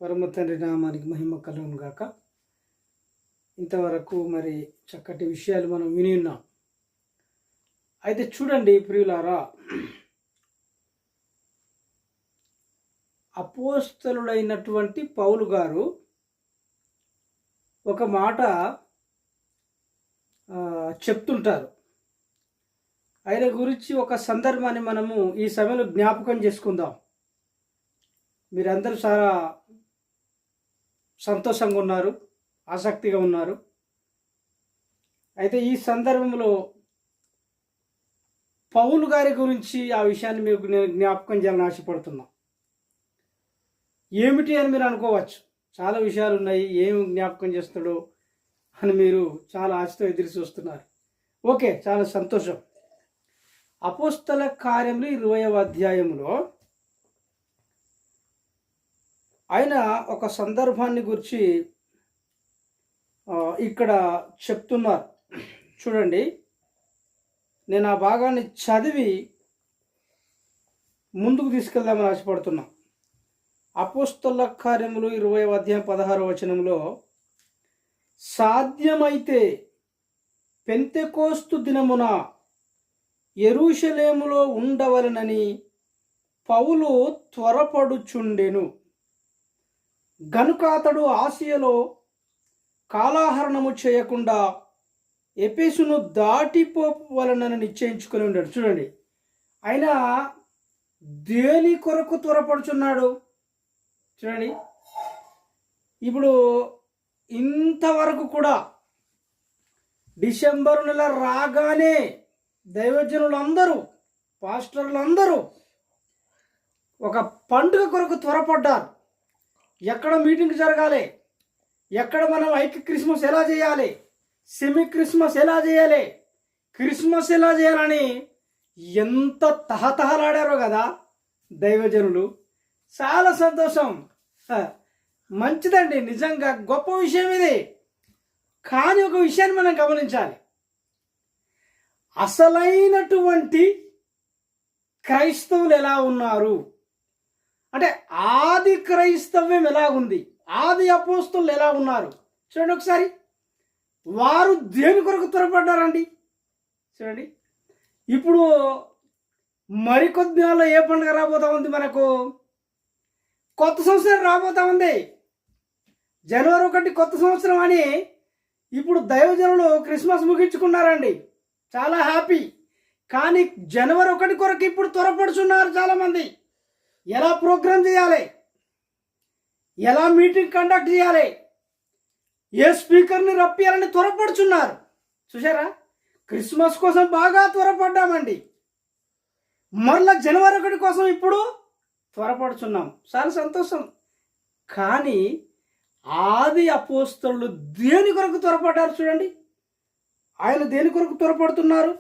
పరమ తండ్రి నామానికి మహిమ కలుగును గాక. ఇంతవరకు మరి చక్కటి విషయాలు మనం విని ఉన్నాం. అయితే చూడండి ప్రియులారా, అపోస్తలుడైనటువంటి పౌలు గారు ఒక మాట చెప్తుంటారు. ఆయన గురించి ఒక సందర్భాన్ని మనము ఈ సమయంలో జ్ఞాపకం చేసుకుందాం. మీరందరూ చాలా సంతోషంగా ఉన్నారు, ఆసక్తిగా ఉన్నారు. అయితే ఈ సందర్భంలో పౌలు గారి గురించి ఆ విషయాన్ని మీకు నేను జ్ఞాపకం చేయాలని ఆశపడుతున్నా. ఏమిటి అని మీరు అనుకోవచ్చు, చాలా విషయాలు ఉన్నాయి, ఏమి జ్ఞాపకం చేస్తాడో అని మీరు చాలా ఆశతో ఎదురు చూస్తున్నారు. ఓకే, చాలా సంతోషం. అపోస్తల కార్యములు 20వ అధ్యాయంలో ఆయన ఒక సందర్భాన్ని గురించి ఇక్కడ చెప్తున్నారు. చూడండి, నేను ఆ భాగాన్ని చదివి ముందుకు తీసుకెళ్దామని ఆశపడుతున్నా. అపోస్తల కార్యములు 20వ అధ్యాయం 16వ వచనంలో, సాధ్యమైతే పెంతెకోస్తు దినమున యెరూషలేములో ఉండవలెనని పౌలు త్వరపడుచుండెను. గనుక అతడు ఆసియలో కాలాహరణము చేయకుండా ఎఫెసును దాటిపోవలనని నిశ్చయించుకొని ఉన్నాడు. చూడండి, ఆయన దేని కొరకు త్వరపడుచున్నాడు చూడండి. ఇప్పుడు ఇంతవరకు కూడా డిసెంబర్ నెల రాగానే దైవజనులందరూ, పాస్టర్లందరూ ఒక పండుగ కొరకు త్వరపడ్డారు. ఎక్కడ మీటింగ్ జరగాలి, ఎక్కడ మనం ఐక్య క్రిస్మస్ ఎలా చేయాలి, సెమీ క్రిస్మస్ ఎలా చేయాలి, క్రిస్మస్ ఎలా చేయాలని ఎంత తహతహలాడారో కదా దైవజనులు. చాలా సంతోషం, మంచిదండి, నిజంగా గొప్ప విషయం ఇది. కానీ ఒక విషయాన్ని మనం గమనించాలి. అసలైనటువంటి క్రైస్తవులు ఎలా ఉన్నారు అంటే, ఆది క్రైస్తవ్యం ఎలాగుంది, ఆది అపోస్తలులు ఎలా ఉన్నారు చూడండి ఒకసారి. వారు దేని కొరకు త్వరపడ్డారండి చూడండి. ఇప్పుడు మరికొద్ది నెలలో ఏ పండుగ రాబోతా ఉంది, మనకు కొత్త సంవత్సరం రాబోతా ఉంది. జనవరి 1 కొత్త సంవత్సరం అని ఇప్పుడు దైవజనులు క్రిస్మస్ ముగించుకున్నారండి, చాలా హ్యాపీ. కానీ జనవరి 1 కొరకు ఇప్పుడు త్వరపడుచున్నారు చాలామంది. ఎలా ప్రోగ్రామ్ చేయాలి, ఎలా మీటింగ్ కండక్ట్ చేయాలి, ఏ స్పీకర్ని రప్పియాలని త్వరపడుచున్నారు. చూసారా, క్రిస్మస్ కోసం బాగా త్వరపడ్డామండి, మరలా జనవరి 1 కోసం ఇప్పుడు త్వరపడుచున్నాం. చాలా సంతోషం. కానీ ఆది అపోస్తలులు దేని కొరకు త్వరపడ్డారు చూడండి. ఆయన దేని కొరకు త్వరపడుతున్నారు?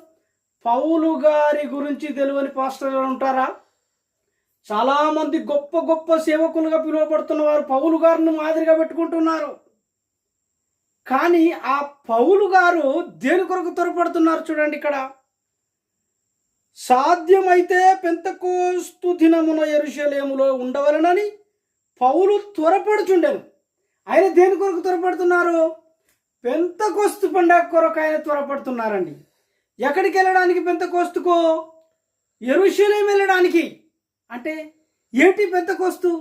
పౌలు గారి గురించి తెలియని పాస్టర్లు ఉంటారా? చాలామంది గొప్ప గొప్ప సేవకులుగా పిలువబడుతున్న వారు పౌలు గారిని మాదిరిగా పెట్టుకుంటున్నారు. కానీ ఆ పౌలు గారు దేని కొరకు త్వరపడుతున్నారు చూడండి. ఇక్కడ సాధ్యమైతే పెంతెకోస్తు దినమున యెరూషలేములో ఉండవలెనని పౌలు త్వరపడుచుండెను. ఆయన దేని కొరకు త్వరపడుతున్నారు? పెంతెకోస్తు పండుగ కొరకు ఆయన త్వరపడుతున్నారండి. ఎక్కడికి వెళ్ళడానికి? పెంతెకోస్తుకు, యెరూషలేము వెళ్ళడానికి. అంటే ఏంటి పెంతెకోస్తు?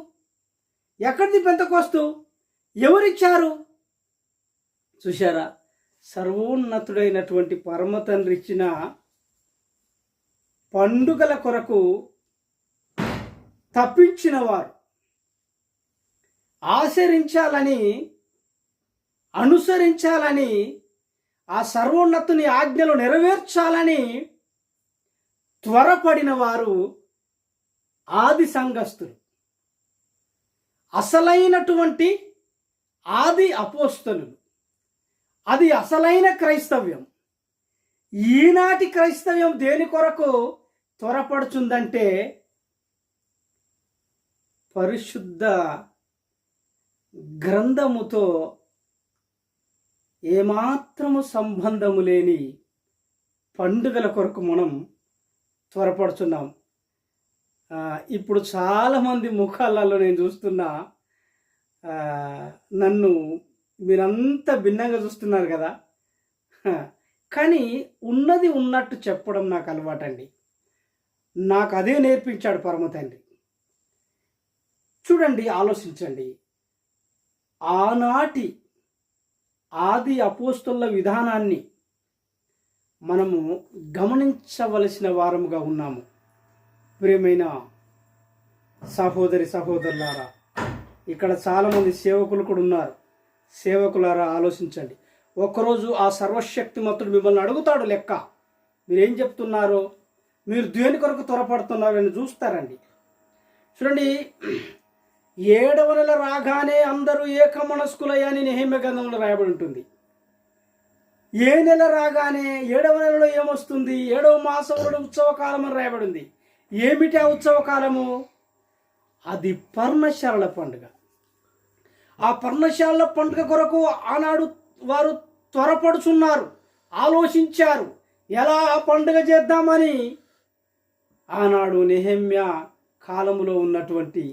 ఎక్కడిది పెంతెకోస్తు? ఎవరిచ్చారు? చూశారా, సర్వోన్నతుడైనటువంటి పరమ తండ్రి ఇచ్చిన పండుగల కొరకు తప్పించిన వారు, ఆచరించాలని, అనుసరించాలని, ఆ సర్వోన్నతుని ఆజ్ఞలు నెరవేర్చాలని త్వరపడిన వారు ఆది సంఘస్థులు, అసలైనటువంటి ఆది అపోస్తలులు. అది అసలైన క్రైస్తవ్యం. ఈనాటి క్రైస్తవ్యం దేని కొరకు త్వరపడుచుందంటే, పరిశుద్ధ గ్రంథముతో ఏమాత్రము సంబంధము లేని పండుగల కొరకు మనం త్వరపడుచున్నాం. ఇప్పుడు చాలామంది ముఖాలలో నేను చూస్తున్నా ఆ, నన్ను మీరంతా భిన్నంగా చూస్తున్నారు కదా. హ, కానీ ఉన్నది ఉన్నట్టు చెప్పడం నాకు అలవాటండి. నాకు అదే నేర్పించాడు పరమ తండ్రి. చూడండి, ఆలోచించండి. ఆనాటి ఆది అపోస్తలుల విధానాన్ని మనము గమనించవలసిన వారముగా ఉన్నాము. ప్రియమైన సహోదరి సహోదరులారా, ఇక్కడ చాలామంది సేవకులు కూడా ఉన్నారు. సేవకులారా, ఆలోచించండి. ఒకరోజు ఆ సర్వశక్తిమంతుడు మిమ్మల్ని అడుగుతాడు లెక్క. మీరేం చెప్తున్నారో, మీరు దేని కొరకు త్వరపడుతున్నారో అని చూస్తారండి. చూడండి, 7వ నెల రాగానే అందరూ ఏకమనస్కులయ్యని నెహెమ్యా గ్రంథంలో రాయబడి ఉంటుంది. ఏ నెల రాగానే 7వ నెలలో ఏమొస్తుంది? 7వ మాసంలో ఉత్సవకాలం అని రాయబడి ఉంది. ఏమిటి ఆ ఉత్సవకాలము? అది పర్ణశాలల పండుగ. ఆ పర్ణశాలల పండుగ కొరకు ఆనాడు వారు త్వరపడుచున్నారు, ఆలోచించారు ఎలా ఆ పండుగ చేద్దామని. ఆనాడు నెహెమ్యా కాలములో ఉన్నటువంటి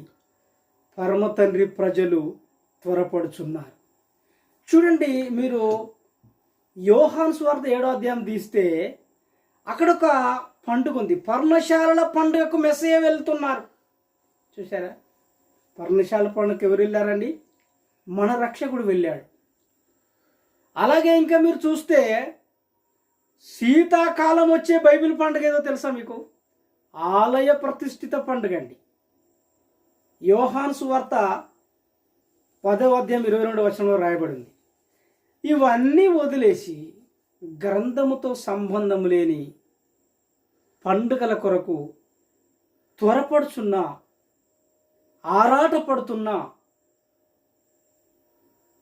పరమ తండ్రి ప్రజలు త్వరపడుచున్నారు. చూడండి, మీరు యోహాను సువార్త 7వ అధ్యాయం తీస్తే అక్కడ ఒక పండుగ ఉంది. పర్ణశాలల పండుగకు మెస్సయ్య వెళ్తున్నారు. చూసారా? పర్ణశాల పండుగకు ఎవరు వెళ్ళారండి? మన రక్షకుడు వెళ్ళాడు. అలాగే ఇంకా మీరు చూస్తే శీతాకాలం వచ్చే బైబిల్ పండుగ ఏదో తెలుసా మీకు? ఆలయ ప్రతిష్ఠిత పండుగ అండి. యోహాను సువార్త 10వ అధ్యాయం 22వ వచనంలో రాయబడింది. ఇవన్నీ వదిలేసి గ్రంథముతో సంబంధం లేని పండుగల కొరకు త్వరపడుచున్నా, ఆరాటపడుతున్నా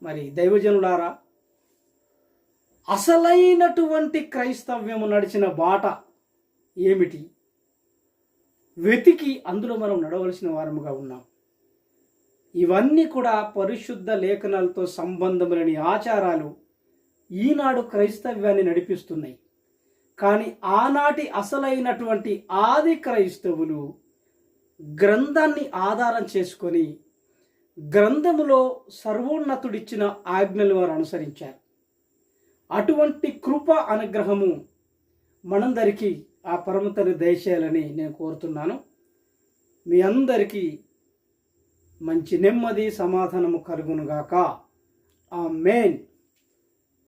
మరి దైవజనులారా, అసలైనటువంటి క్రైస్తవ్యము నడిచిన బాట ఏమిటి వెతికి అందులో మనం నడవలసిన వారముగా ఉన్నాం. ఇవన్నీ కూడా పరిశుద్ధ లేఖనాలతో సంబంధం లేని ఆచారాలు ఈనాడు క్రైస్తవ్యాన్ని నడిపిస్తున్నాయి. కానీ ఆనాటి అసలైనటువంటి ఆది క్రైస్తవులు గ్రంథాన్ని ఆధారం చేసుకొని గ్రంథములో సర్వోన్నతుడిచ్చిన ఆజ్ఞలు వారు అనుసరించారు. అటువంటి కృప అనుగ్రహము మనందరికీ ఆ పరమతని దయచేయాలని నేను కోరుతున్నాను. మీ అందరికీ మంచి నెమ్మది సమాధానము కలుగునుగాక. ఆమేన్.